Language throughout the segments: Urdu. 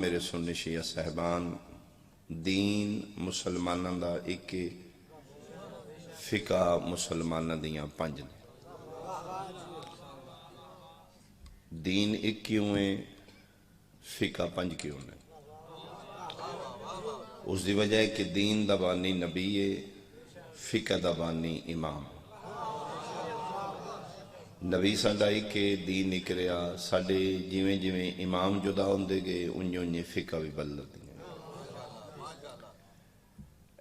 میرے سنی شیعہ صاحبان، دین مسلمانوں دا ایک فقہ مسلمانوں دیاں پنج نے۔ دین ایک کیوں ہے، فقہ پنج کیوں نے؟ اس دی وجہ ہے کہ دین دا بانی نبی ہے، فقہ دا بانی امام۔ نبی ساڈا ایک دین ایک رہا، ساڈے جویں جویں امام جدا ہوندے گئے انجوں انجیں فقہ بھی بدلدے گئے۔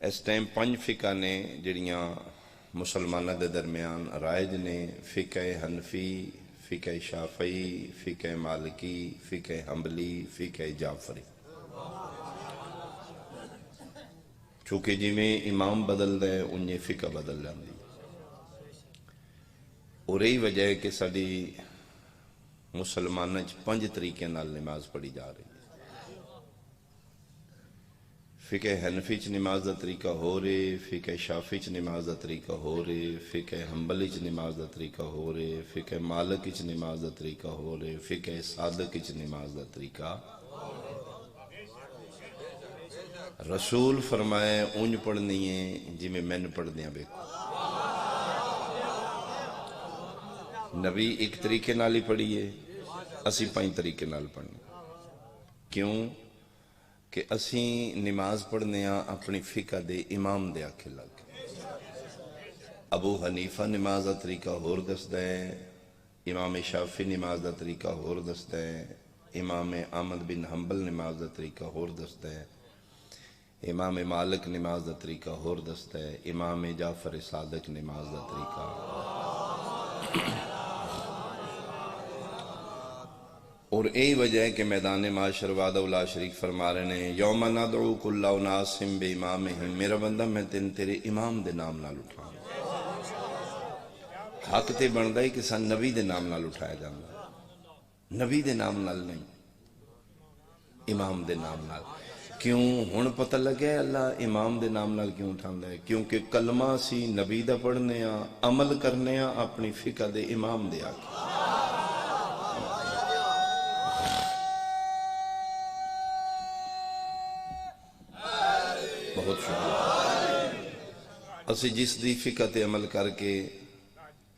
اس ٹائم پنج فقہ نے جڑیاں مسلمانہ دے درمیان رائج نے: فقہ حنفی، فقہ شافعی، فقہ مالکی، فقہ حنبلی، فقہ جعفری۔ چونکہ جویں امام بدل دے انجیں فقہ بدل جاندی۔ اور یہی وجہ ہے کہ ساری مسلمانوں پنج طریقے نال نماز پڑھی جا رہی ہے۔ فقہ حنفی چ نماز دا طریقہ ہو رہے، فقہ شافعی چ نماز دا طریقہ ہو رہے، فقہ حنبلی چ نماز دا طریقہ ہو رہے، فقہ مالکی چ نماز دا طریقہ ہو رہے، فقہ صادقی چ نماز دا طریقہ۔ رسول فرمائے اونج پڑھنی ہے جی میں نے پڑھ دیا بیکو۔ نبی ایک طریقے نال ہی پڑھیے، اسی پانچ طریقے نال پڑھنے۔ کیوں کہ اسی نماز پڑھنے اپنی فقہ دے امام دے آکھے لگ۔ ابو حنیفہ نماز دا طریقہ ہور دستا ہے، امام شافعی نماز دا طریقہ ہور دستا ہے، امام احمد بن حنبل نماز دا طریقہ ہور دستا ہے، امام مالک نماز دا طریقہ ہور دستا ہے، امام جعفر صادق نماز دا طریقہ۔ اور یہی وجہ ہے کہ میدان معاشر وعدہ لا شریک فرما رہے ہیں: یوم ندعو کل اناس بامامہم، میرا بندہ میں تیرے امام دے نام نال اٹھاؤں۔ حق تے بندا ہے کہ سن نبی دے نام نال اٹھایا جاندہ، نبی دے نام نال نہیں، امام دے نام نال۔ کیوں ہن پتہ لگے اللہ امام دے نام نال کیوں اٹھاندہ ہے؟ کیونکہ کلمہ سی نبی دا پڑھنے عمل کرنے اپنی فقہ دے امام دے آکے۔ بہت شکریہ۔ اسی جس دی فقہ تے عمل کر کے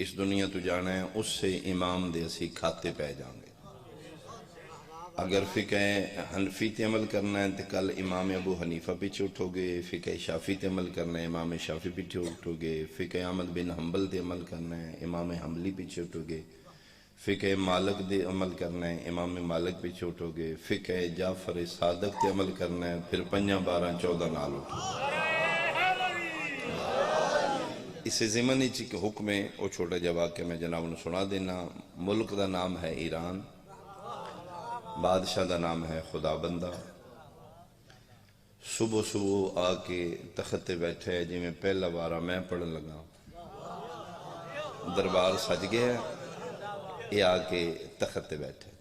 اس دنیا تو جانا ہے، اس سے امام دے اسی کھاتے پہ جائیں گے۔ اگر فقہ حنفی تے عمل کرنا ہے تو کل امام ابو حنیفہ پیچھے اٹھو گے، فقہ شافعی تے عمل کرنا ہے امام شافعی پیچھے اٹھو گے، فقہ احمد بن حنبل تے عمل کرنا ہے امام حنبلی پیچھے اٹھو گے، فقہ مالک دے عمل کرنا ہے امام مالک پیچھے اٹھو گے، فقہ جعفر صادق تے عمل کرنا ہے پھر 5 12 14 نال اٹھو گے۔ اسے زمن ایک حکم ہے، وہ چھوٹا جواب کہ میں جناب نے سنا دینا۔ ملک دا نام ہے ایران، بادشاہ دا نام ہے خدا بندہ۔ صبح صبح آ کے تخت تے بیٹھے جی میں پہلا بارہ میں پڑھن لگا، دربار سج گیا، یہ آ کے تخت تے بیٹھے۔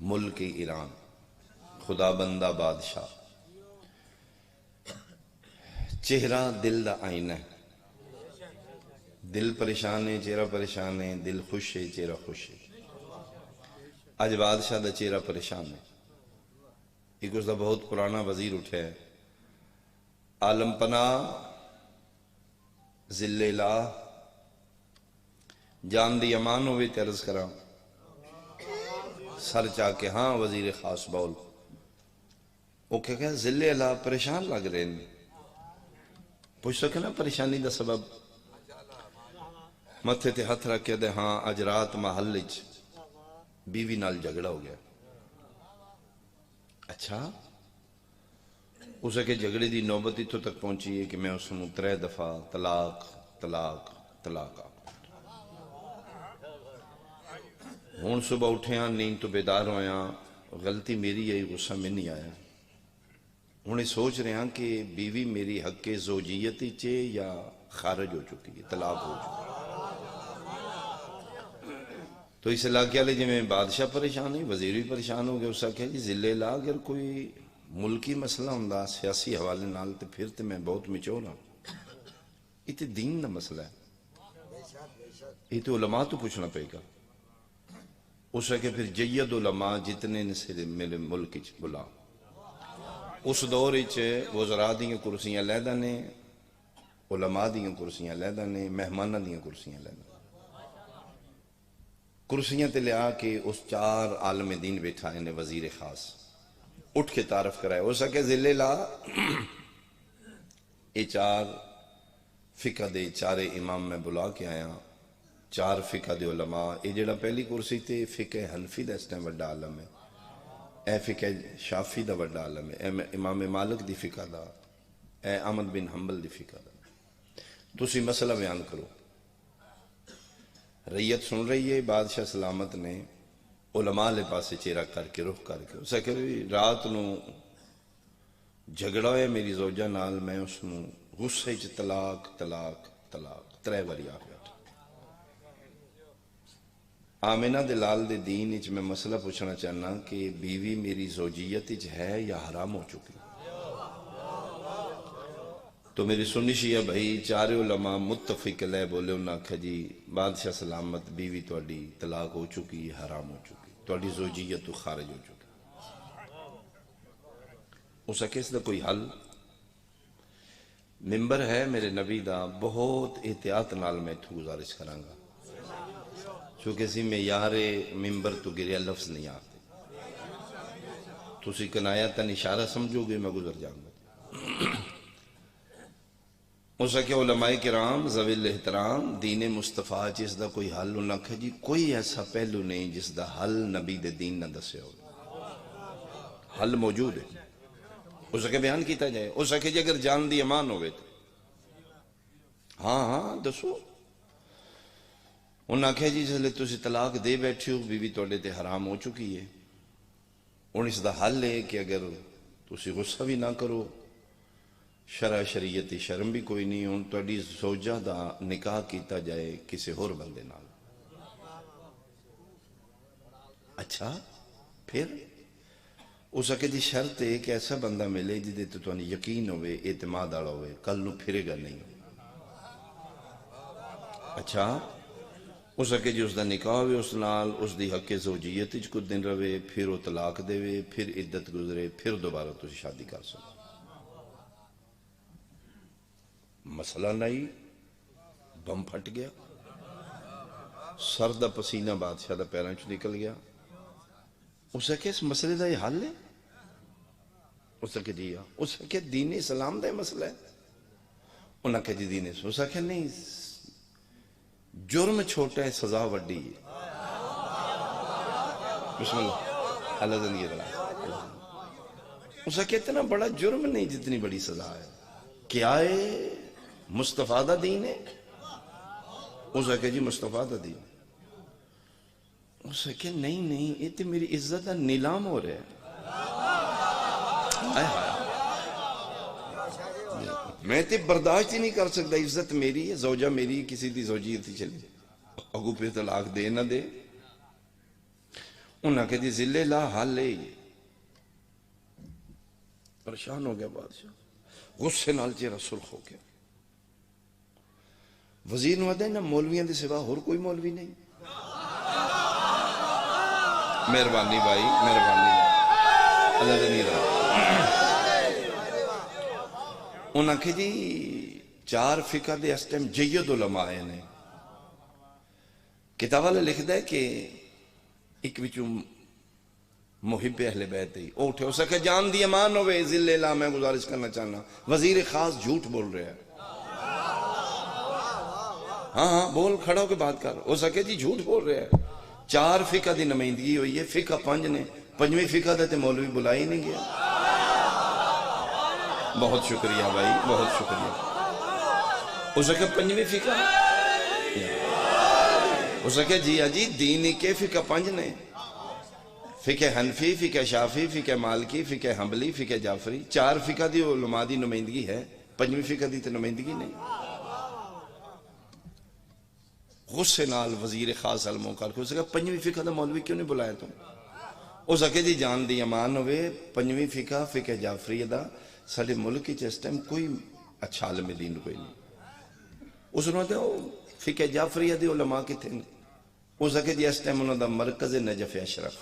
ملک ایران، خدا بندہ بادشاہ۔ چہرہ دل دا آئینہ ہے، دل پریشان ہے چہرہ پریشان ہے، دل خوش ہے چہرہ خوش ہے۔ آج بادشاہ دا چہرہ پریشان ہے، ایک اس دا بہت پرانا وزیر اٹھے ہے: عالم پناہ ذل الہ جان دی امان ہوئے تے عرض کرام۔ سر چاہ کے ہاں وزیر خاص بول۔ وہ کہا ذل الہ پریشان لگ رہے ہیں، پوچھ سکے نا پریشانی دا سبب؟ متھے تے ہتھ رکھ کے دے ہاں اج رات محل وچ بیوی نال جھگڑا ہو گیا۔ اچھا، اسے کہ جھگڑے دی نوبت اتھوں تک پہنچی ہے کہ میں اس نے 3 دفعہ طلاق طلاق طلاق آ۔ ہون صبح اٹھیاں نیند تو بیدار ہویاں، غلطی میری ہے، غصہ میں نہیں آیا۔ انہیں سوچ رہے ہیں کہ بیوی میری حق زوجیتی چے یا خارج ہو چکی ہے، طلاق ہو چکی ہے۔ تو اس علاقے والے جی میں بادشاہ پریشان ہے، وزیر بھی پریشان ہو گیا۔ اس کا جی ذل الہ اگر کوئی ملکی مسئلہ ہوندا سیاسی حوالے نال تو پھر تو میں بہت مچور ہوں، یہ تو دین دا مسئلہ ہے، یہ تو علماء تو پوچھنا پڑے گا۔ اسے کہ پھر جید علماء جتنے نے سے میرے ملک بلا اس دور وزراء دیاں کرسیاں علیحدہ نے، علماء دیاں کرسیاں علیحدہ نے، مہمانہ دیاں کرسیاں علیحدہ نے۔ کرسیاں تے لیا کہ اس 4 عالم دین بیٹھا ہے وزیر خاص اٹھ کے تعارف کرائے ہو سکے ذلے لا یہ 4 فقہ دے 4 امام میں بلا کے آیا، 4 فقہ دے علماء۔ یہ جڑا پہلی کرسی تے فقہ حنفی دا اس ٹائم بڑا عالم ہے، اے فقہ شافی دا بڑا عالم ہے، اے امام مالک دی فقہ دا، اے احمد بن حنبل دی فقہ دا۔ تسی مسئلہ بیان کرو، ریت سن رہی ہے۔ بادشاہ سلامت نے علماء لے پاسے چہرہ کر کے رخ کر کے اسے کہ رات نو جھگڑا ہوئے میری زوجہ نال، میں اس نو غصے چ طلاق طلاق طلاق 3 باری آ گیا۔ آمینہ دے لال دے دین اچ میں مسئلہ پوچھنا چاہنا کہ بیوی میری زوجیت اچ ہے یا حرام ہو چکی؟ تو میری سنی شیعہ بھائی 4 علماء متفق علیہ بولے انہاں کہا جی بادشاہ سلامت بیوی توڑی طلاق ہو چکی، حرام ہو چکی، توڑی زوجیت تو خارج ہو چکی۔ اسا کس دا کوئی حل؟ ممبر ہے میرے نبی دا، بہت احتیاط نال میں تو گزارش کرانگا، چونکہ سی میں یار ممبر تو گریا لفظ نہیں آتے، تو سی کنایا تن اشارہ سمجھو گے میں گزر جاؤں گا۔ اسا کہ علماء کرام ذوی الاحترام دین مصطفیٰ جس دا کوئی حل انہاں کہا جی کوئی ایسا پہلو نہیں جس دا حل نبی دے دین نہ دسے ہو، حل موجود ہے، اسا کہ بیان کیتا جائے۔ اسا کہ جی اگر جان دی امان ہوئے تو ہاں ہاں دسو۔ انہاں کہا جی جس لئے تسی طلاق دے بیٹھے ہو، بیوی توڑے تے حرام ہو چکی ہے، ان اس دا حل ہے کہ اگر تسی غصہ بھی نہ کرو، شرع شریعتی شرم بھی کوئی نہیں، ان توڑی زوجہ دا نکاح کیتا جائے کسی اور بندے نال۔ اچھا پھر اسا کہ جی شرط ہے کہ ایسا بندہ ملے جدے تو انہیں یقین ہوئے، اعتماد آڑا ہوئے، کل نو پھرے گا نہیں۔ اچھا اسا کہ جی اس دا نکاح ہوئے اس نال، اس دی حق زوجیت اچ کچھ دن روے، پھر وہ طلاق دے وے، پھر عدت گزرے، پھر دوبارہ تو شادی کر سکو۔ مسئلہ نہیں، بم پھٹ گیا، سر دا پسینہ بادشاہ دا پیراں چ نکل گیا۔ اسا کہ اس مسئلے دا یہ حل ہے؟ اسا کہ جی اسا کہ دین اسلام دا یہ مسئلہ ہے؟ انہاں کہ جی دین اسا کہ نہیں، جرم چھوٹا ہے سزا وڈی ہے۔ بسم اللہ اللہ زندگی رہا۔ اسا کہ اتنا بڑا جرم نہیں جتنی بڑی سزا ہے، کیا ہے مصطفیٰ دا دین ہے؟ اسا کہ جی مصطفیٰ دا دین۔ اسا کہ نہیں نہیں یہ تو میری عزت دا نیلام ہو رہا ہے۔ میں تے برداشت ہی نہیں کر سکتا، عزت میری ہے، زوجہ میری، کسی دی زوجیت چلی اگو پہ طلاق دے نہ دے۔ انہاں کہ جی ذلے لا حال لے، پریشان ہو گیا بادشاہ، غصے نال چہرہ سرخ ہو گیا۔ وزیر نو آدھے نا مولویاں دے سوا اور کوئی مولوی نہیں۔ مہربانی بھائی مہربانی، اللہ دنی رہا۔ انہاں کہ جی 4 فقہ دے اس ٹائم جید علماء نے، کتاب والا لکھ دے کہ ایک بچوں محب اہل بیت ہی اٹھے ہو سکے جان دی امان ہوئے، ذلے لا میں گزارش کرنا چاہنا، وزیر خاص جھوٹ بول رہے ہیں۔ ہاں ہاں بول کھڑا ہو کے بات کر، ہو سکے جی جھوٹ بول رہے ہیں۔ 4 فقہ دی نمائندگی ہوئی ہے، فقہ 5 نے، 5ویں فقہ دیتے مولوی بلائی نہیں گیا۔ بہت شکریہ بھائی بہت شکریہ۔ ہو سکے 5ویں فقہ، ہو سکے جی اجی دینی کے فقہ 5 نے، فقہ حنفی، فقہ شافی، فقہ مالکی، فقہ حنبلی، فقہ جعفری، 4 فقہ دی علماء دی نمائندگی ہے، 5ویں فقہ دی تے نمائندگی نہیں۔ غصے نال وزیر خاص علموں کر کے ہو سکے 5ویں فقہ دا مولوی کیوں نہیں بلایا تم؟ ہو سکے جی جان دی امان ہوئے، 5ویں فقہ فقہ جعفری دا ساڑھے ملک کی اس ٹائم کوئی اچھا عالم دین کوئی نہیں۔ اس نے کہا فقہ جعفری دی علماء کی تھے، ہو سکے جی اس ٹائم انہوں دا مرکز نجف اشرف.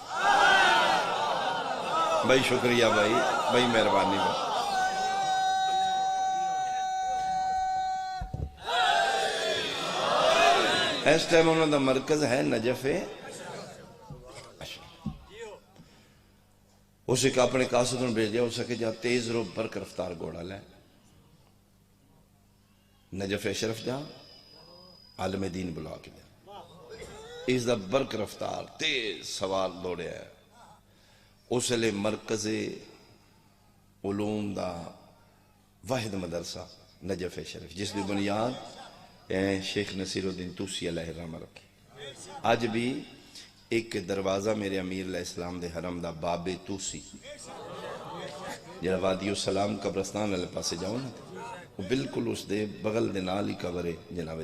بھائی شکریہ بھائی مہربانی بھائی. اس ٹائم انہوں دا مرکز ہے نجف اشرف. اسے کہ اپنے قاصد نے بھیج دیا. ہو سکے جا تیز رو برق رفتار گھوڑا لے نجف اشرف جا عالم دین بلا کے جا. اس دا برق رفتار تیز سوار دوڑے ہے. اس لئے مرکز علوم دا واحد مدرسہ نجف اشرف جس دی بنیاد شیخ نصیر الدین توسی علیہ الرحمہ رکھی. آج بھی ایک دروازہ میرے امیر علیہ السلام دے حرم دا باب توسی جڑا وادی السلام قبرستان علیہ پاسے جاؤ نا وہ بالکل اس دے بغل دے نال ہی قبر ہے جناب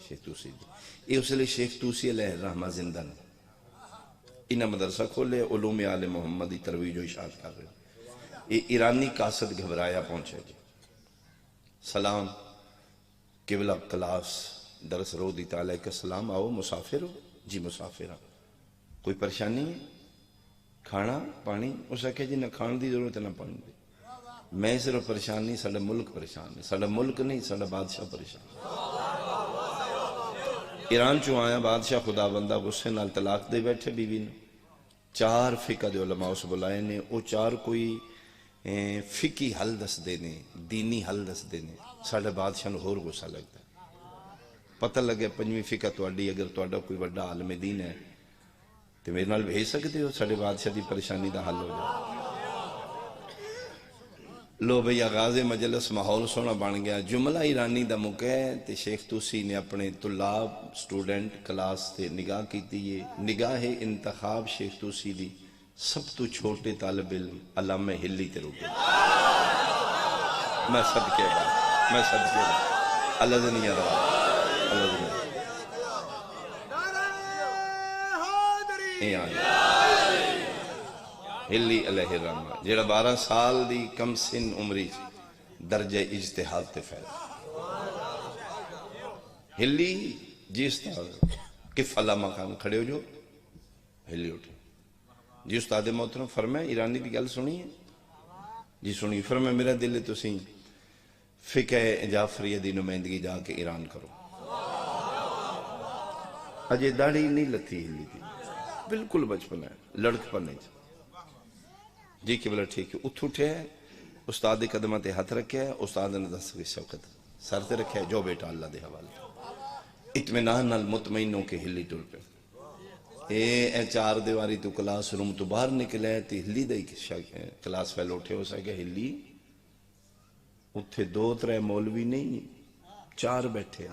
شیخ توسی دی. یہ اس لئے شیخ توسی علیہ الرحمہ زندہ نے انہاں مدرسہ کھولے علوم آل محمدی ترویج و اشاعت کر رہے. یہ ایرانی قاصد گھبرایا پہنچے جی. سلام قبلہ کلاس درس رو دی تعالیٰ کا سلام. آؤ مسافر ہو؟ جی مسافر ہو. کوئی پریشانی ہے؟ کھانا پانی؟ اسے کہا جی نہ کھان دی ضرورت ہے نہ پانی دی. میں صرف پریشان نہیں ساڑھا ملک پریشان ہے. ساڑھا ملک نہیں ساڑھا بادشاہ پریشان. ایران چو آیا بادشاہ خدا بندہ غصے نال طلاق دے بیٹھے بیوی نے. 4 فقہ دے علماء اس بلائے نے. وہ 4 کوئی فقی حل دس دینے دینی حل دس دینے. ساڑھا بادشاہ نے ہور غصہ لگتا ہے. پتہ لگے 5ویں فقہ توڑی اگر توڑا کوئی وڈا عالم دین ہے تو میرے نال بھیج سکتے ہو ساڑھے بادشاہ دی پریشانی دا حل ہو جائے. لو بھئی آغاز مجلس ماحول سونا بن گیا. جملہ ایرانی دا مکہ تے شیخ توسی نے اپنے طلاب سٹوڈنٹ کلاس تے نگاہ کی تھی. یہ نگاہ انتخاب شیخ توسی دی سب تو چھوٹے طالب علم علامہ ہلی تے روکے. میں صدقے گا اللہ دنیا رہا اللہ دنیا ہلی علیہ الرحمہ جیڑا 12 سال دی کم سن عمری درجہ اجتہاد تے فیض. ہلی جی استاد کف علامہ خان کھڑے ہو جو ہلی اٹھے. جی استاد محترم فرمائے ایرانی دی گل سنی ہے؟ جی سنی. فرمائے میرا دل ہے تسی فقہ جعفریہ دی نمائندگی جا کے ایران کرو. اجے داڑھی نہیں لتھی ہلی دی بالکل بچپن ہے لڑک پر نہیں. جی قبلہ ٹھیک ہے. اتھ اٹھے ہے استاد قدمہ تے ہاتھ رکھے ہے. استاد نے دس کی شوقت سر تے رکھے ہے جو بیٹا اللہ دے حوالے. اطمینان نال مطمئن ہو کے ہلی ٹر پہ. اے 4 دیواری تو کلاس روم تو باہر نکلے تے ہلی دے کلاس فیل اٹھے ہو سکے ہلی. اتھے 2-3 مولوی نہیں 4 بیٹھے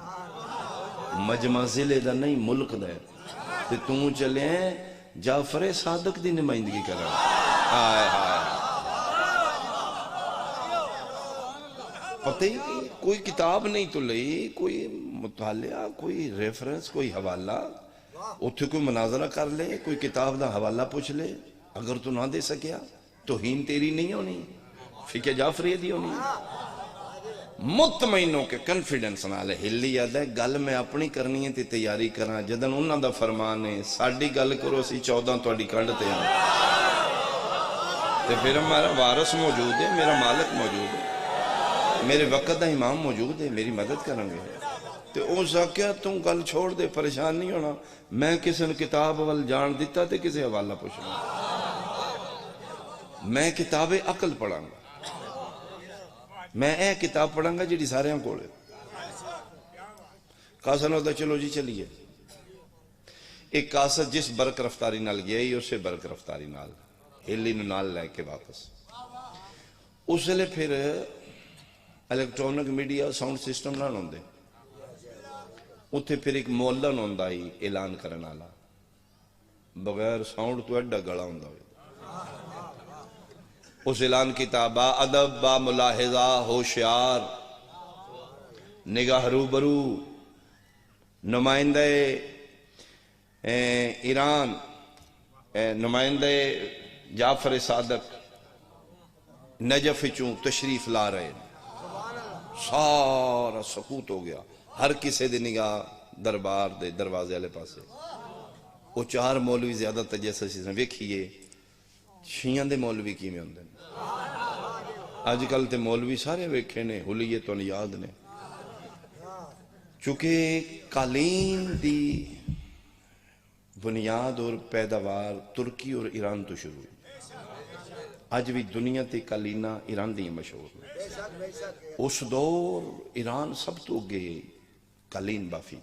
مجمع ضلع دا نہیں ملک دا ہے. تے توں چلے جعفر صادق دی نمائندگی کرا. آئے پتہ ہی کوئی کتاب نہیں تو لئی کوئی مطالعہ کوئی ریفرنس کوئی حوالہ. اتھے کوئی مناظرہ کر لے کوئی کتاب دا حوالہ پوچھ لے. اگر تو نہ دے سکیا توہین تیری نہیں ہونی فقہ جعفریہ دی ہونی. مطمئنوں کے کنفیڈنس نالے ہلی یاد ہے گل میں اپنی کرنی ہے تے تیاری کرنا. جدن انہاں دا فرمان ہے ساڑی گل کرو سی 14 توڑی کھڑتے ہیں تے پھر ہمارا وارث موجود ہے میرا مالک موجود ہے میرے وقت دا امام موجود ہے میری مدد کریں گے. تے او ساکیا تم گل چھوڑ دے پریشان نہیں ہونا. میں کسی نے کتاب وال جان دیتا تے کسی حوالہ پوچھنا. میں کتاب عقل پڑھاں گا. میں اے کتاب پڑھاں گا جیڑی سارے ہم کولے. قاسد ہوتا چلو جی چلیے. ایک قاسد جس برق رفتاری نال گیا ہی اسے برق رفتاری نال ہلی نال لے کے واپس. اس لئے پھر الیکٹرونک میڈیا ساؤنڈ سسٹم نہ ہوندے. اتھے پھر ایک مولن ہوندہ ہی اعلان کرنا لا بغیر ساؤنڈ تو ایڈا گڑا ہوندہ ہوئے. اس اعلان کتاب با ادب با ملاحظہ ہوشیار نگاہ روبرو نمائندہ ایران نمائندہ جعفر صادق نجف چوں تشریف لا رہے. سارا سکوت ہو گیا. ہر کسی دی نگاہ دربار دے دروازے والے پاسے. وہ 4 مولوی زیادہ تجسس نے ویکھیے شیعہ دے مولوی کیویں ہوندے نے اج کل تے مولوی سارے ویکھے نے حلیے تو یاد نے چونکہ قالین دی بنیاد اور پیداوار ترکی اور ایران تو شروع ہوئی اج بھی دنیا تے قالینہ ایران دی مشہور نے اس دور ایران سب تو گئے قالین بافی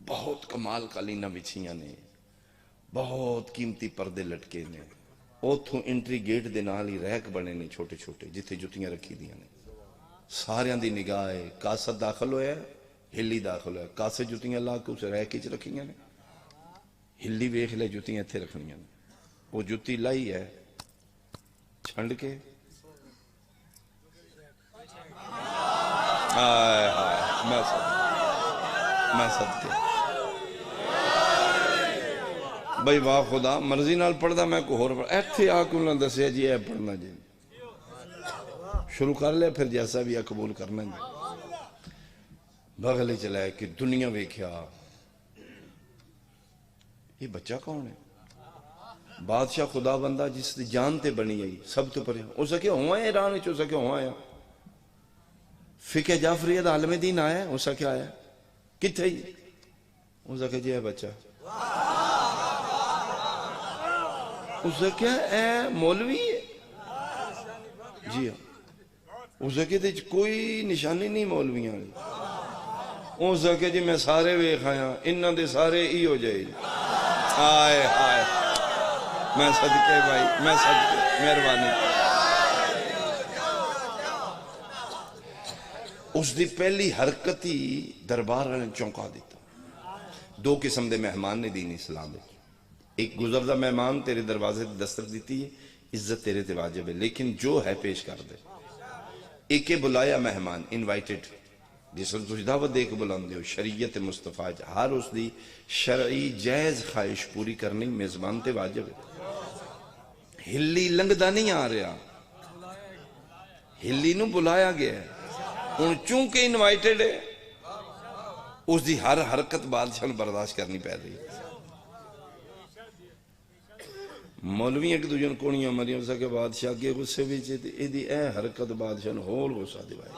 بہت کمال قالینہ بچھیاں نے بہت قیمتی پردے لٹکے نے اوتھوں انٹری گیٹ دے نال ہی ریک بنے نے چھوٹے چھوٹے جتھے جتیاں رکھی دیاں نے ساریاں دی نگاہ ہے کاسد داخل ہویا ہے ہلی داخل ہویا ہے کاسد جتیاں لا کے اسے ریک وچ رکھیاں نے ہلی ویکھ لے جتیاں اتھے رکھنیاں نے وہ جتی لائی ہے چھنڈ کے آئے ہائے میں صدقے بھئی واہ خدا مرضی نال پڑھدا میں کو ہور پڑھ ایتھے آ کے انہوں نے دسیا جی اے پڑھنا جی شروع کر لیا پھر جیسا بھی ہے قبول کرنا جی بغلے چلائے کہ دنیا ویکھیا یہ بچہ کون ہے بادشاہ خدا بندہ جس دی جان تے بنی آئی سب تو پڑھے ہو سکے ہوا ہے ایران ہو سکے ہوا ہے فقہ جعفریہ دا عالم دین آیا ہو سکے آیا کتھے ہی ہو سکے جی ہے بچہ اسے کیا اے مولوی ہے جی ہاں اسے کیا تھے کوئی نشانی نہیں مولویاں اسے کیا جی میں سارے ویکھ آیا انہاں دے سارے ہی ہو جائے آئے آئے میں صدقے بھائی میں صدقے مہربانی اس دی پہلی حرکت ہی دربار نے چونکا دیتا 2 قسم دے مہمان نے دین اسلام ہے ایک گزردہ مہمان تیرے دروازے دستک دیتی ہے عزت تیرے تے واجب ہے لیکن جو ہے پیش کر دے ایک بلایا مہمان انوائٹڈ جس وقت تجھ دعوت دے کے بلاندے ہو شریعت مصطفیٰ ہر اس دی شرعی جائز خواہش پوری کرنی میزبان تے واجب ہے ہلی لنگدہ نہیں آ رہا ہلی نو بلایا گیا ہے ان چونکہ انوائٹڈ ہے اس دی ہر حرکت بادشاہ نے برداشت کرنی پہ رہی ہے مولوی ایک دوجن کونیاں مریم سا کہ بادشاہ کے غصے بھی چیتے ای دی اے حرکت بادشاہ نے ہول غصہ دی بھائی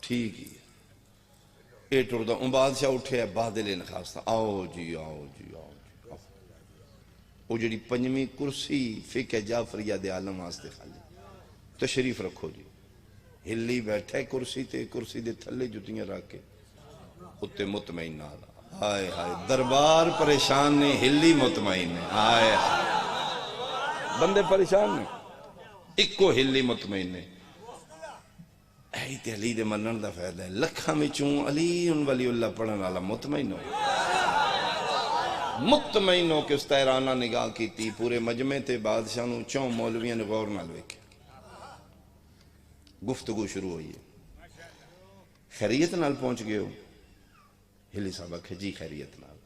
ٹھیک ہی اے ٹردہ ان بادشاہ اٹھے ہے بادل نخواستہ آؤ جی آؤ جی آؤ جی آؤ وہ جڑی پنجمی کرسی فقہ جعفریہ دے عالم واسطے خالی تشریف رکھو جی ہلی بیٹھے کرسی دے تھلے جتیاں رکھ کے اتے مطمئن آلا آئے آئے دربار پریشان نے ہلی مطمئن ہے آئے آئے بندے پریشان نے ایک کو ہلی مطمئن ہے اے تے علی دے منن دا فائدہ ہے لکھاں میں چون علی ان ولی اللہ پڑھن والا مطمئن ہو کہ اس تیرانہ نگاہ کی تھی پورے مجمع تے بادشاہ نو 4 مولویاں نے غور نہ لوکے گفتگو شروع ہوئی ہے خیریت نال پہنچ گئے ہو ہلی صاحبہ کھجی خیریت نال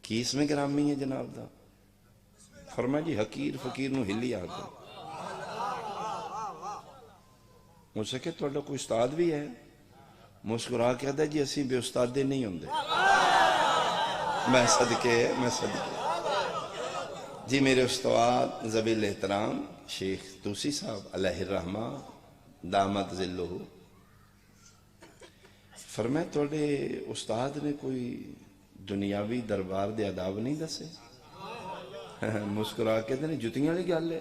کی اس میں گرامی ہے جناب دا فرمایا جی حقیر فقیر نو ہلی آتا مجھ سے کہ توڑا کوئی استاد بھی ہے مسکرا کے آدھا جی اسی بے استاد دے نہیں ہوندے میں صدقے جی میرے استاد زبیل احترام شیخ توسی صاحب علیہ الرحمہ دامت ذلہ فرمایا توڑے استاد نے کوئی دنیاوی دربار دے آداب نہیں دسے مسکرا کے دینے جتیاں لے گیا لے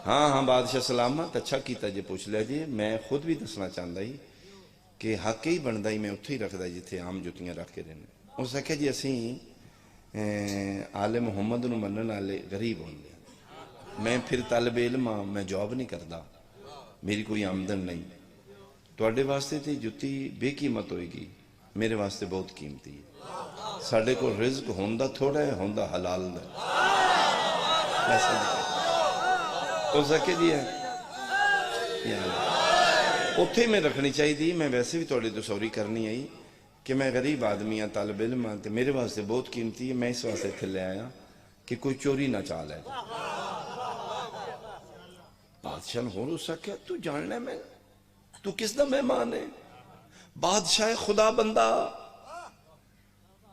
ہاں بادشاہ سلامت اچھا کیتا جے پوچھ لیا جی میں خود بھی دسنا چاہتا ہی کہ حق ہی بندہ ہی میں اتھے ہی رکھ دا جی تھے عام جتیاں رکھ کے رہنے اس نے کہا جی اسیں آل محمد نو منن آلے غریب ہوں گے میں پھر طالب علم ہاں میں جاب نہیں کردا میری کوئی آمدن نہیں توڑے واسطے تھی جتی بے قیمت ہوئے گی میرے واسطے بہت قیمتی ہے ساڑھے کو رزق ہوندہ تھوڑا ہے ہوندہ حلال ہے ایسا دکھا تو زکے دیا اتھے میں رکھنی چاہیے دی میں ویسے بھی توڑے تصوری کرنی آئی کہ میں غریب آدمی ہاں طالب علم ہاں میرے واسطے بہت قیمتی ہے میں اس واسطے تھے لے آیا کہ کوئی چوری نہ چال ہے بادشاہ ہو رو سکیا تو جاننا ہے میں تو کس دا مہمان ہے بادشاہ خدا بندہ،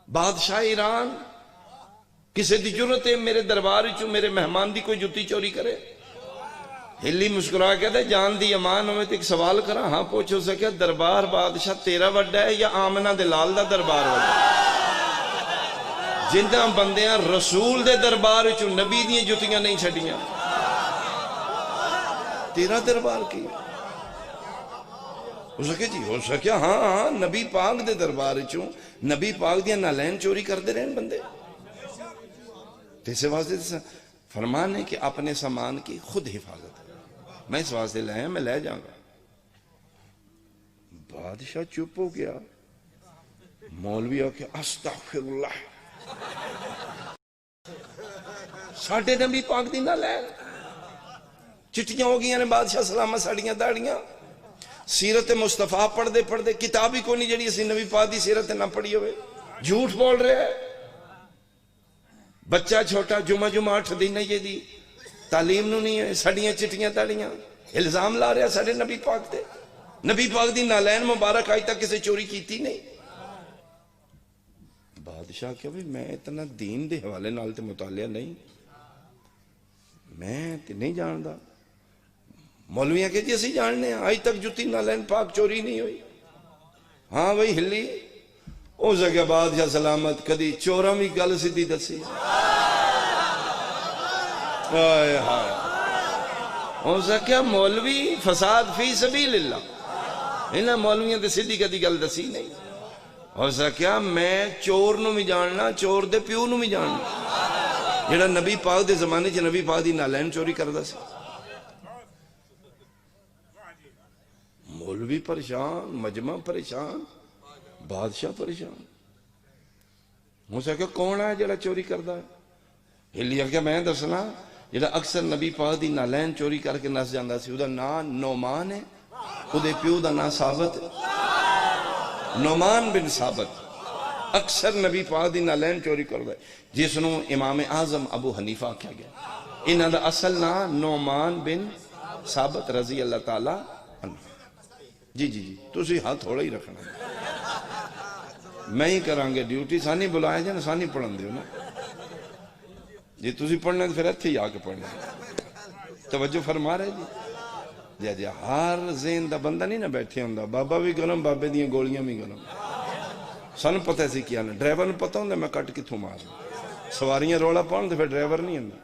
بادشاہ ایران، کسی دی جرت ہے میرے دربار چوں میرے مہمان دی کوئی جتی چوری کرے؟ ہلی مسکرا کے دے جان دی امان ہوئے تو ایک سوال کرا، ہاں پوچھو سکیا دربار بادشاہ تیرا وڈا ہے یا آمنہ دلال دا دربار وڈا ہے؟ جنہاں بندیاں رسول دے دربار چوں نبی دیاں جتیاں نہیں چھڑیاں، تیرا دربار کی ہو سکے جی؟ ہو سکیا ہاں نبی پاک دے دربار چوں نبی پاک دیاں نالین چوری کر دے رہے بندے. تیسے واسطے فرمان ہے کہ اپنے سامان کی خود حفاظت ہے. میں اس واسطے لائے ہیں، میں لے جاؤں گا. بادشاہ چپ ہو گیا. مولوی آکے استغفر اللہ، ساڑھے نبی پاک دی نہ لے. چٹیاں ہو گئی ہیں بادشاہ سلامت ساڑیاں داڑیاں. سیرت مصطفیٰ پڑھ دے کتاب ہی کو نہیں جڑی اسی نبی پاک دی سیرت نہ پڑھی ہوئے. جھوٹ بول رہے ہیں. بچہ چھوٹا جمعہ 8 دن ہے یہ دی تعلیم نو نہیں ہے، ساڑیاں چٹیاں داڑیاں الزام لا رہا ساڑھے نبی پاک دے. نبی پاک دی نالین مبارک آئی تک کسی چوری کیتی نہیں. بادشاہ کیا بھی میں اتنا دین دے حوالے نال تے مطالعہ نہیں، میں تے نہیں جاندا. مولویاں کہ جی اسی جاننے ہیں آج تک جتی نالین پاک چوری نہیں ہوئی. ہاں بھئی ہلی ہو سکے بادشاہ سلامت کدی چوراں بھی گل سیدھی دسی. ہائے ہائے ہو سکیا مولوی فساد فی سبیل اللہ، انہاں مولویاں تے سیدھی کدی گل دسی نہیں. ہو سکیا میں چور نو بھی جاننا، چور دے پیو نو بھی جاننا جڑا نبی پاک دے زمانے چ نبی پاک دی نالین چوری کردا سی. مولوی پریشان، مجمع پریشان، بادشاہ پریشان. ہو سکیا کون ہے جڑا چوری کردا ہے؟ ہلی آگیا میں دسنا جڑا اکثر نبی پاک دی نالین چوری کر کے نس جاندا سی، او دا نام نعمان ہے، او دے پیو دا نام ثابت ہے. نعمان بن ثابت اکثر نبی پاک دی نالین چوری کردا ہے، جس نو امام اعظم ابو حنیفہ کہا گیا. انہاں دا اصل نام نعمان بن ثابت رضی اللہ تعالی عنہ. جی جی جی تسی ہاتھ تھوڑا ہی رکھنا، میں ہی کرانگے ڈیوٹی. سانی بلایا جائے نا، سانی پڑھن دیو نا جی. تسی پڑھنے تو پھر اتھے ہی آ کے پڑھنے. توجہ فرما رہے جی. جی جی ہر ذہن دا بندہ نہیں نہ بیٹھے ہوندا. بابا بھی گرم، بابے دیاں گولیاں بھی گرم. سن پتہ سی کیا نا ڈرائیور نے پتہ ہوندا میں کٹ کتھوں مارنا. سواریاں رولا پاؤں تو پھر ڈرائیور نہیں ہوندا.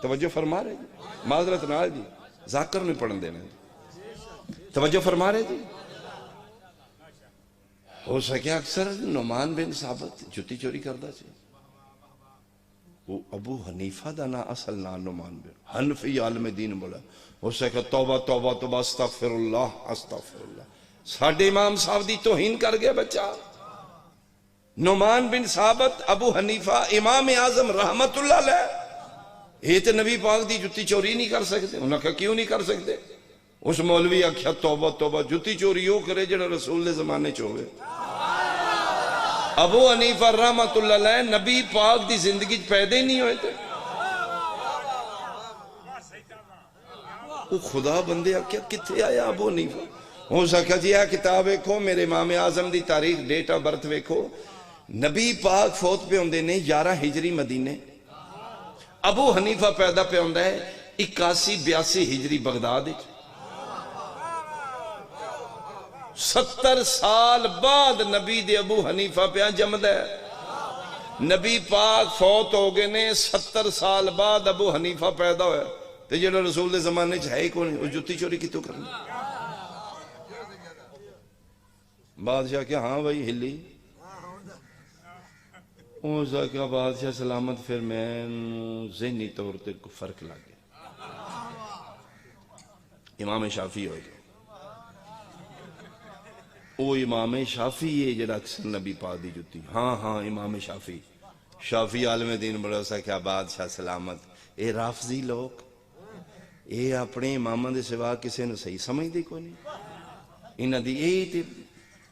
توجہ فرما رہے جی. معذرت نال جی ذاکر نہیں پڑھن دینا جی. توجہ فرما رہے جی. ہو سکیا اکثر نعمان بن ثابت جتی چوری کردا سی. وہ ابو حنیفہ دا نا اصل نا نعمان بن حنفی عالم دین بولا. ہو سکیا توبہ توبہ توبہ استغفر اللہ استغفر اللہ. ساڑھے امام صاحب دی توہین کر گیا بچہ. نعمان بن ثابت ابو حنیفہ امام اعظم رحمت اللہ علیہ یہ تے نبی پاک دی جتی چوری نہیں کر سکتے. انہوں نے کہا کیوں نہیں کر سکتے؟ اس مولوی آکھیا توبہ توبہ جتی چوری ہو کرے جڑا رسول دے زمانے چوے. ابو حنیفہ رحمت اللہ علیہ نبی پاک دی زندگی پیدا ہی نہیں ہوئے تھے. وہ خدا بندے آکھیا کتھے آیا ابو حنیفہ؟ ہو سکا جی کتاب ویکھو میرے امام اعظم دی تاریخ ڈیٹ آف برتھ ویکھو. نبی پاک فوت پہ ہوندے نے 11 ہجری مدینے. ابو حنیفہ پیدا پہ ہوندا ہے 81-82 ہجری بغداد. 70 سال بعد نبی دے ابو حنیفہ پہ جمد ہے. نبی پاک فوت ہو گئے نے 70 سال بعد ابو حنیفہ پیدا ہویا. تو جنہوں رسول دے زمانے چاہے ہی کون وہ جتی چوری کی تو کرنا. بادشاہ کیا ہاں بھائی ہلی اوزا کیا بادشاہ سلامت. پھر میں ذہنی طور تے کو فرق لگ گیا. امام شافعی ہو گیا. او امام شافعی ہے جڑا اکثر نبی پاک دی جتی. ہاں ہاں امام شافعی. شافعی عالم دین بڑا سا کیا بادشاہ سلامت. اے رافضی لوگ اے اپنے امامہ دے سوا کسے نے صحیح سمجھ دی کو نہیں. انہاں دی یہی تے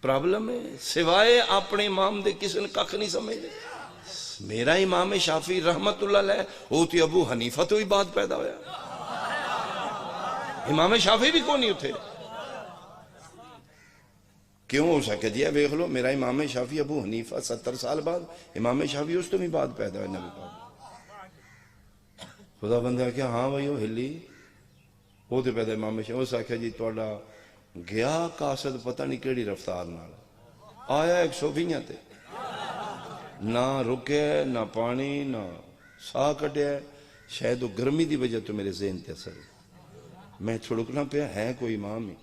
پرابلم ہے. سوائے اپنے امام دے کسے نے ککھ نہیں سمجھ دے. میرا امام شافعی رحمت اللہ علیہ وہ تے ابو حنیفہ تو ہی بعد پیدا ہویا. امام شافعی بھی کون نہیں اتھے. کیوں ہو سکے جی ویخ لو میرا امام شافعی ابو حنیفہ 70 سال بعد، امام شافعی اس تو بھی بعد پیدا ہوئے نبی پاک۔ خدا بندہ کیا ہاں بھائی وہ ہلی وہ تو پیدا امام شافعی۔ اس آخیا جی توڑا گیا قاصد پتہ نہیں کیڑی رفتار نال آیا 120 تے، نہ رکے نہ پانی نہ ساہ کٹیا، شاید وہ گرمی دی وجہ تو میرے ذہن تے اثر ہے۔ میں چھڑکنا پیا ہے کوئی امام ہی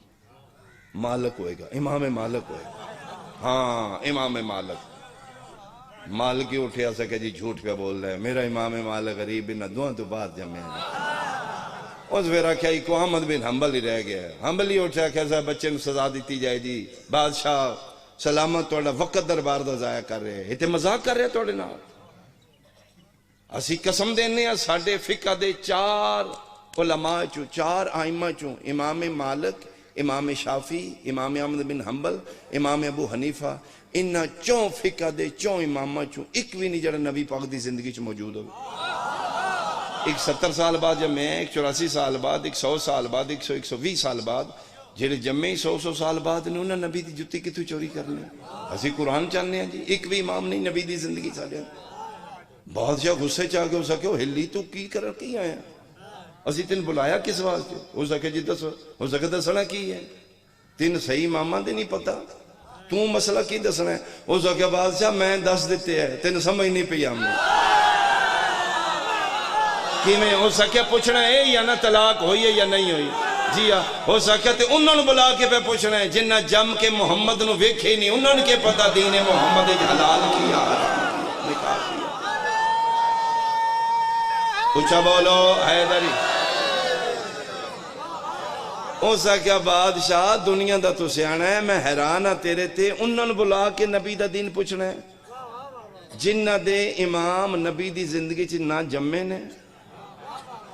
مالک ہوئے گا، امام مالک ہوئے گا، ہاں امام مالک۔ مالک ہی اٹھیا سکے جی جھوٹ پہ بول رہا ہے، میرا امام مالک غریب بن دعا تو بعد جمع ہے۔ اس ویرا کیا کو احمد بن حنبل ہی رہ گیا ہے، حنبل ہی اٹھا کیسا بچے نے سزا دیتی جائے جی بادشاہ سلامت توڑا وقت دربار دا ضائع کر رہے ہیں، یہ تے مذاق کر رہے ہیں توڑے نال۔ اسی قسم دینے ہیں ساڑھے فقہ دے 4 علماء چوں 4 آئمہ چوں امام مالک، امام شافعی، امام احمد بن حنبل، امام ابو حنیفہ، انہاں 4 فقہ دے 4 امامہ چوں ایک بھی نہیں جڑا نبی پاک دی زندگی چ موجود ہوئے۔ ایک 70 سال بعد جب میں، ایک 84 سال بعد، ایک 100 سال بعد، 120 سال بعد، جڑے جمعے 100 سال بعد نے انہاں نبی دی جتی کتوں چوری کرنے؟ اسی قرآن چاہنے ہیں جی، ایک بھی امام نہیں نبی دی زندگی ساڑھے۔ بادشاہ غصے چاہ کے ہو سکے ہو ہلی تو کی کر کی آیا، اسی تین بلایا کس واسطے؟ ہو سکے جی دس ہو سکے دسنا کی ہے، تین صحیح امامہ دے نہیں پتا، تو مسئلہ کی دسنا ہے؟ ہو سکے بادشاہ میں دس دیتے ہیں تین سمجھ نہیں پی ہم نے کہ میں ہو سکے پوچھنا ہے یا نہ طلاق ہوئی ہے یا نہیں ہوئی، جی ہاں ہو سکے تو انہوں نے بلا کے پہ پوچھنا ہے جنہ جم کے محمد نو ویکھے نہیں، انہوں نے کے پتا دین محمد حلال کیا نکاح کیا۔ اچھا بولو حیدری۔ او سکیا بادشاہ دنیا دا تو سیانا ہے، میں حیران ہاں تیرے تے، انہوں نے بلا کے نبی دا دین پوچھنا ہے جنہ دے امام نبی دی زندگی چ نہ جمے نے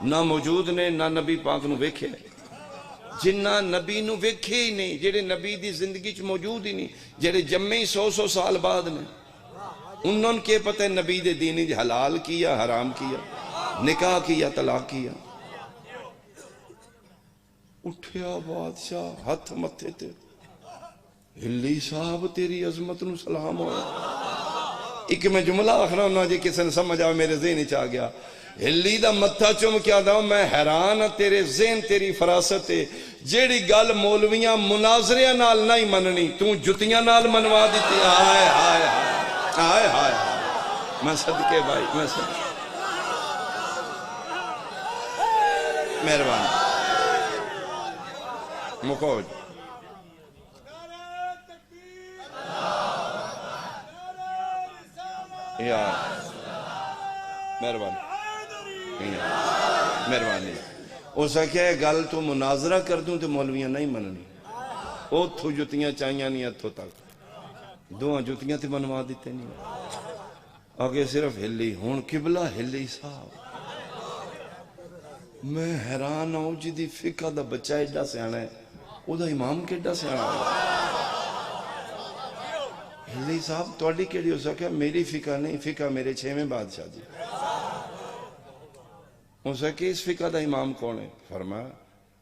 نہ موجود نے نہ نبی پاک نو ویکھے، جنہ نبی نو ویکھے ہی نہیں، جڑے نبی دی زندگی چ موجود ہی نہیں، جڑے جمے ہی 100 سال بعد نے، انہوں نے کے پتہ نبی دے دین حلال کیا حرام کیا، نکاح کیا طلاق کیا۔ اٹھیا بادشاہ ہاتھ متھے تے، ہلی صاحب تیری عظمت نو سلام ہویا۔ ایک میں جملہ آخرا ہونا جی کسی نے سمجھ آئے میرے ذہن چاہ گیا، ہلی دا متھا چم کیا دا میں حیران تیرے ذہن تیری فراست ہے، جیڑی گل مولویاں مناظریاں نال نہیں مننی تو جتیاں نال منوا دیتی۔ آئے آئے آئے آئے میں صدقے بھائی میں صدقے مہربانی مکوج یار مہربانی مہربانی ہو سکے گل تو مناظرہ کر دوں تو مولویاں نہیں مننی، او تھو جتیاں چاہیاں نہیں اتھو تک دو جتیاں تے منوا دیتے نہیں، آگے صرف ہلی ہون قبلہ ہلی صاحب۔ میں حیران ہوں جدی فقہ دا بچہ ایڈا سیانا ہے، او دا امام کیڈا سیانا ہے۔ ہلی صاحب توڑی کیڑی ہو سکے؟ میری فقہ نہیں، فقہ میرے 6ویں بادشاہ جی۔ ہو سکے اس فقہ دا امام کون ہے؟ فرمایا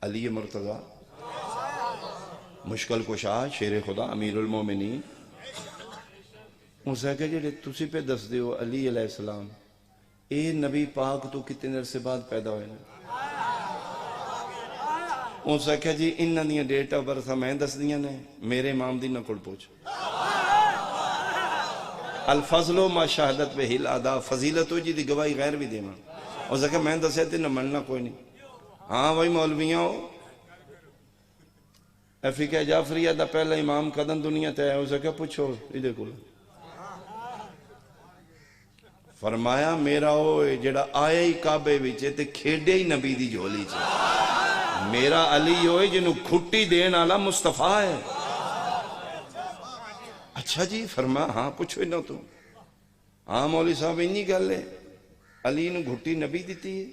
علی مرتضی مشکل کشا شیر خدا امیر المومنین۔ ہو سکے جڑے تسی پہ دس دیو علی علیہ السلام اے نبی پاک تو کتنے عرصے بعد پیدا ہوئے نا؟ ہو سکے جی انہاں دیاں ڈیٹ آف برتھ میں دس دیاں نے، میرے امام دی نکل پوچھ۔ الفضل ما شہادت بہ الادا، فضیلت ہو جی دی گواہی غیر بھی دینا، ہو سکے میں دسے تے نہ مننا کوئی نہیں۔ ہاں بھائی مولویاں ہو فقہ جعفریہ دا پہلا امام قدم دنیا تے ہے، ہو سکے پوچھو ادھے کو فرمایا میرا ہوئے جڑا آئے ہی کعبے وچے تے کھیڑے ہی نبی دی جھولی چے، میرا علی ہوئے جنہوں کھٹی دین آلا مصطفیٰ ہے۔ اچھا جی فرمایا ہاں پوچھو انہوں تو، ہاں مولی صاحب انہی گل ہے علی نے گھٹی نبی دیتی ہے؟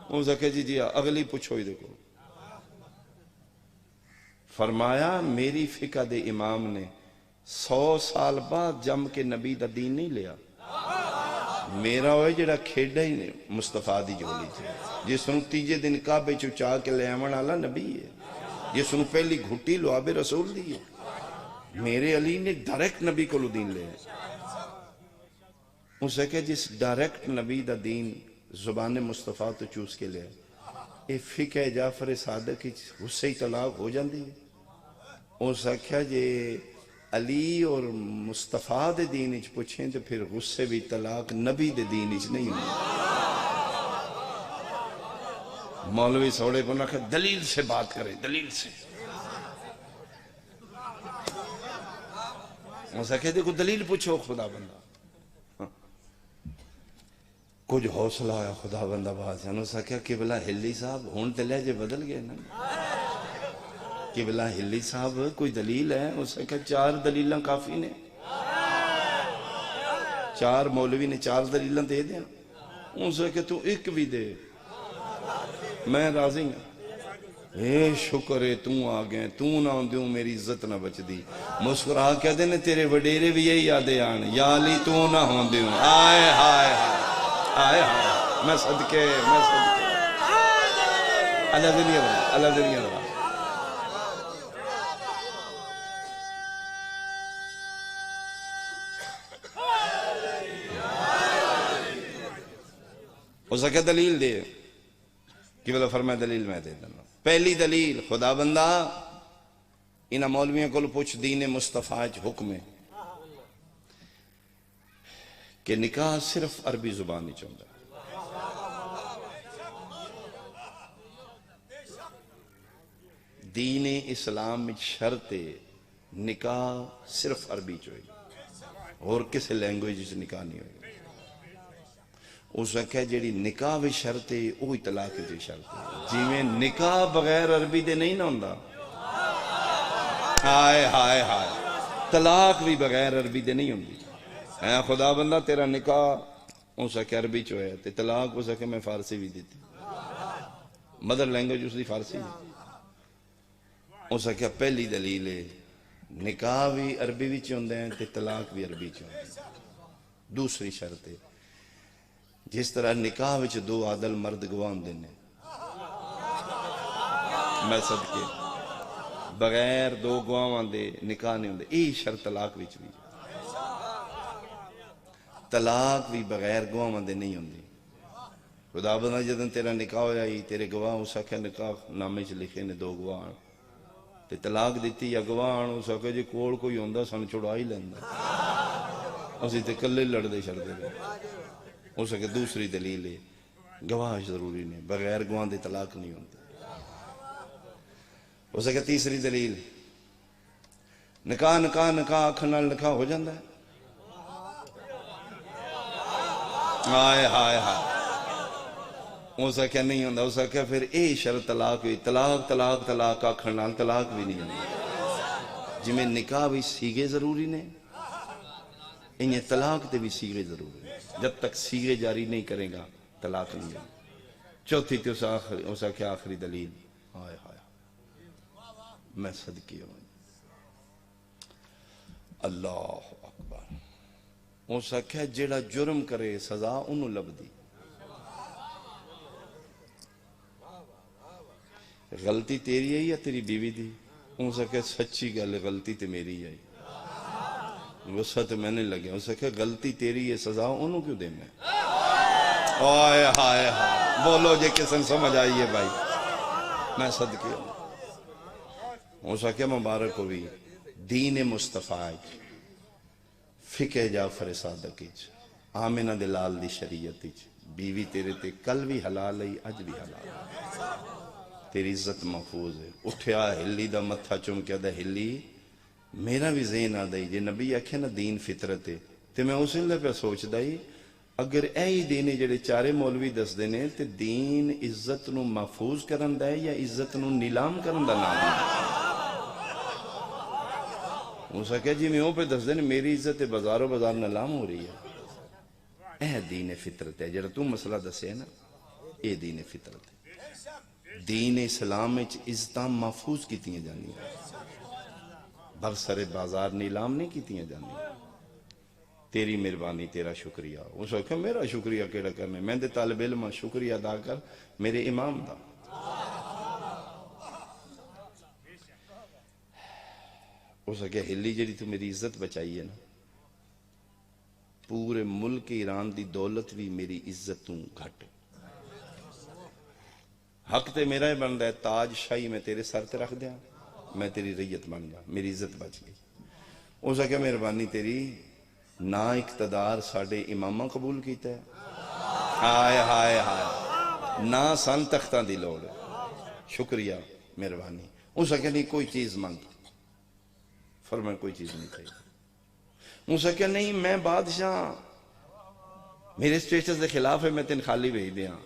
وہ زکے جی جی اگلی پوچھو ہی دیکھو۔ فرمایا میری فقہ دے امام نے 100 سال بعد جم کے نبی دا دین نہیں لیا، میرا ہوئے جڑا کھیڑا ہی مصطفیٰ دی جولی تھے، جس سنو تیجے دن کعبے چاہ کے لے آمن آلا نبی ہے، جس سنو پہلی گھٹی لعاب رسول دی ہے۔ میرے علی نے ڈائریکٹ نبی کو دین لے اسے کہ جس ڈائریکٹ نبی دا دین زبان مصطفیٰ تو چوس کے لے اے فقہ جعفر صادق کی غصے ہی طلاق ہو جاندی ہے اس آکھیا جے علی اور مصطفیٰ دے دین اچ پوچھیں تو پھر غصے بھی طلاق نبی دے دین اچ نہیں ہوئی مولوی سوڑے کو نہ کہ دلیل سے بات کریں دلیل سے اسا کہتے کو دلیل پوچھو خدا بندہ کچھ حوصلہ آیا خدا بندہ بات ہے اسا کہا قبلہ ہلی صاحب ہون تے لہجے بدل گئے نا قبلہ ہلی صاحب کوئی دلیل ہے اسا کہا 4 دلیلاں کافی نے 4 مولوی نے 4 دلیلاں دے دیں اسا کہا تو ایک بھی دے میں راضی ہوں اے شکر ہے تو آ گئے تو نہ دیوں میری عزت نہ بچ دی مسکرا کہہ دینے تیرے وڈیرے بھی یہی یادے آن یا علی تو نہ ہوں دیوں آئے ہائے ہائے ہائے میں صدقے اللہ دنیا بنا اللہ دنیا بنا اسے کہ دلیل دے کہ بلا فرمائے دلیل میں دے دینا پہلی دلیل خدا بندہ انہا مولویوں کو پوچھ دین مصطفیٰ حکم ہے کہ نکاح صرف عربی زبانی چاہتا ہے دین اسلام میں شرط نکاح صرف عربی چاہیے اور کسی لینگویج سے نکاح نہیں ہوگا اس وقت جیڑی نکاح بھی شرط ہے وہی طلاق دی شرط ہے جی میں نکاح بغیر عربی دے نہیں نہ ہوندا ہائے ہائے ہائے طلاق بھی بغیر عربی دے نہیں ہوندی اے خدا بندہ تیرا نکاح اس وقت عربی چو ہے تے طلاق اس وقت میں فارسی بھی دیتی مدر لینگویج اس دی فارسی اس وقت پہلی دلیل ہے نکاح بھی عربی بھی چوندے ہیں تے طلاق بھی عربی چوندے ہیں دوسری شرط ہے جس طرح نکاح وچ 2 عادل مرد گواہ دینے میں صدقے بغیر 2 گواہ دے نکاح نہیں ہوندے یہی شرط طلاق وچ بھی طلاق بھی بغیر گواہ دے نہیں ہوندی خدا بندہ جدن تیرا نکاح ہویا ہی تیرے گواہ اس آکھا نکاح نامے چ لکھے نے 2 گواہ تے طلاق دیتی یا گواہ اس آکھا جی کول کوئی ہوندا سن چھڑا ہی لیندا اسی تے کلے لڑ دے چھڑ دے ہو سکے دوسری دلیل ہے گواہ ضروری نہیں بغیر گواہ دے طلاق نہیں ہوتی ہو سکے تیسری دلیل نکاح نکاح نکاح آنکھ نال نکاح ہو جاندہ ہے ہائے ہائے ہائے ہو سکے نہیں ہوندہ ہو سکے پھر اے شرط طلاق ہوئی طلاق طلاق طلاق آنکھ نال طلاق بھی نہیں ہوندہ جی میں نکاح بھی سیگے ضروری نہیں انہیں طلاق دے بھی سیگے ضروری جب تک سیگے جاری نہیں کرے گا طلاق نہیں ہے چوتھی تھی اسا کیا آخری دلیل آئے آئے میں صدقی ہوں اللہ اکبر اسا کیا جیڑا جرم کرے سزا انہوں لب دی غلطی تیری ہے یا تیری بیوی دی اسا کیا سچی گل غلطی تے میری ہے غصہ تو میں نے لگیا اسے کہا غلطی تیری یہ سزا انہوں کیوں دے میں آئے ہائے ہائے بولو جے کسن سمجھ آئیے بھائی میں صدقی ہوں اسے کہا مبارک کو بھی دین مصطفیٰ فقہ جعفر صادق آمنہ دلال دی شریعت بیوی تیرے تے کل بھی حلال ہے اج بھی حلال ہے تیری عزت محفوظ ہے اٹھیا ہلی دا متھا چم کیا دا ہلی میرا بھی ذہن آدھائی جے نبی آکھے نا دین فطرت ہے تے میں اس لئے پہ سوچ دائی اگر اے دینے جڑے 4 مولوی دس دینے تے دین عزت نو محفوظ کرن دا ہے یا عزت نو نیلام کرن دا نام ہے اسا کہا جی میں وہ پہ دس دینے میری عزت بازار و بازار نیلام ہو رہی ہے اے دین فطرت ہے جڑا تم مسئلہ دسے نا اے دین فطرت ہے دین اسلام میں عزتاں محفوظ کی تیئے جانی ہے برسر بازار نیلام نہیں کیتیاں جانی تیری مہربانی تیرا شکریہ اس وقت میرا شکریہ کیڑا کرنے میں دے طالب علم شکریہ ادا کر میرے امام دا اس آخیا ہلی جڑی تو میری عزت بچائی ہے نا، پورے ملک ایران دی دولت بھی میری عزت تو گھٹ، حق تے میرا ہی بنتا ہے، تاج شاہی میں تیرے سر تے رکھ دیا، میں تیری ریت بن جا، میری عزت بچ گئی۔ اس آخیا مہربانی تیری، نہ اقتدار ساڑھے امامہ قبول کیتا ہے، ہائے ہائے ہائے، نہ سن تختان دی لوڑ، شکریہ مہربانی۔ اس آخیا نہیں کوئی چیز مانگ، فرمایا کوئی چیز نہیں چاہیے۔ اس آخیا نہیں میں بادشاہ، میرے سٹیٹس دے خلاف ہے، میں تین خالی بھیج دیاں،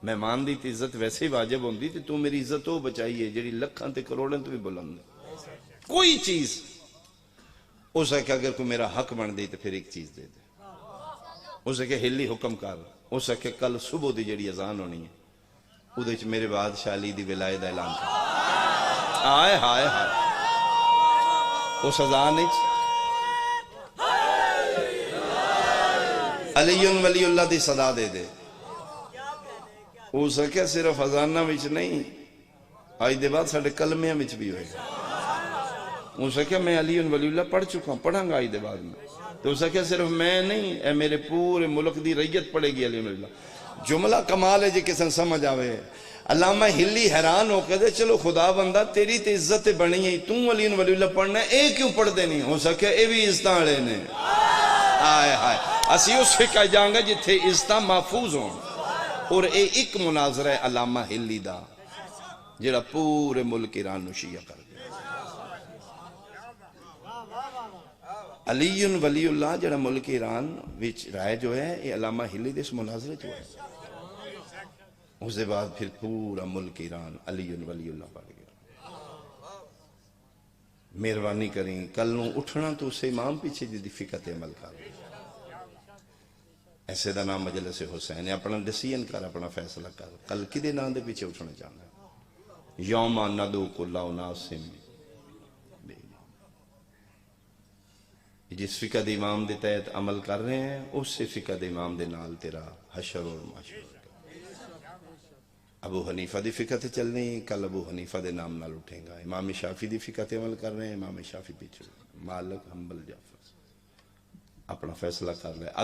مہمان دی عزت ویسے ہی واجب ہوندی تے تو میری عزت ہو بچائی ہے جڑی لکھاں تے کروڑاں تو بھی بلند ہے، کوئی چیز۔ اس آخیا اگر کوئی میرا حق بن دی تو پھر ایک چیز دے دے۔ اس آخیا ہلی حکم کر۔ اس آخیا کل صبح دی جڑی اذان ہونی ہے اودے وچ میرے بادشاہ علی دی ولایت دا اعلان کر۔ ہائے ہائے ہائے، اس اذان وچ علی ولی اللہ دی صدا دے دے۔ اس آخیا صرف اذانہ وچ نہیں، آج دے بعد ساڑھے کلمیاں وچ بھی ہوئے گا۔ اس آخیا میں علی ولی اللہ پڑھ چکا ہوں، پڑھاں گا آج دے بعد میں۔ تو اس آخیا صرف میں نہیں، اے میرے پورے ملک دی ریت پڑھے گی علی ولی اللہ۔ جملہ کمال ہے جی کسن سمجھ آوے۔ علامہ ہلی حیران ہو کے دے چلو خدا بندہ تیری تے عزت بنی ہے، توں علی ولی اللہ پڑھنا ہے، اے کیوں پڑھ دے نہیں؟ اس آخیا اے بھی عزتاں والے نے۔ آئے ہائے، اسی اس فقہ جاؤں گا جتھے عزتاں محفوظ ہوں۔ اور اے ایک مناظرہ ہے علامہ ہلی دا جڑا پورے ملک ایران نو شیعہ کر دیا۔ علی ولی اللہ جڑا ملک ایران وچ رائے جو ہے یہ علامہ ہلی دے اس مناظرے جو ہے، اس دے بعد پھر پورا ملک ایران علی ولی اللہ پڑھ گیا۔ مہربانی کریں کل نو اٹھنا تو اسے امام پیچھے دی فقہ تے عمل کر، ایسے دا نام مجلس حسین ہے، اپنا ڈیسیژن کر، اپنا فیصلہ کر، کل کدے نام دے پیچھے اٹھنا چاہنا ہے۔ یوم ندعو کل اناس جس فقہ دے امام دے تحت عمل کر رہے ہیں اس سے فقہ دے امام دے نال تیرا حشر اور معاشر۔ ابو حنیفہ دی فقہ تے چلنی، کل ابو حنیفہ دے نام نال اٹھیں گا۔ امام شافعی دی فقہ تے عمل کر رہے ہیں، امام شافعی پیچھے، مالک حنبل جعفر، اپنا فیصلہ کر لے۔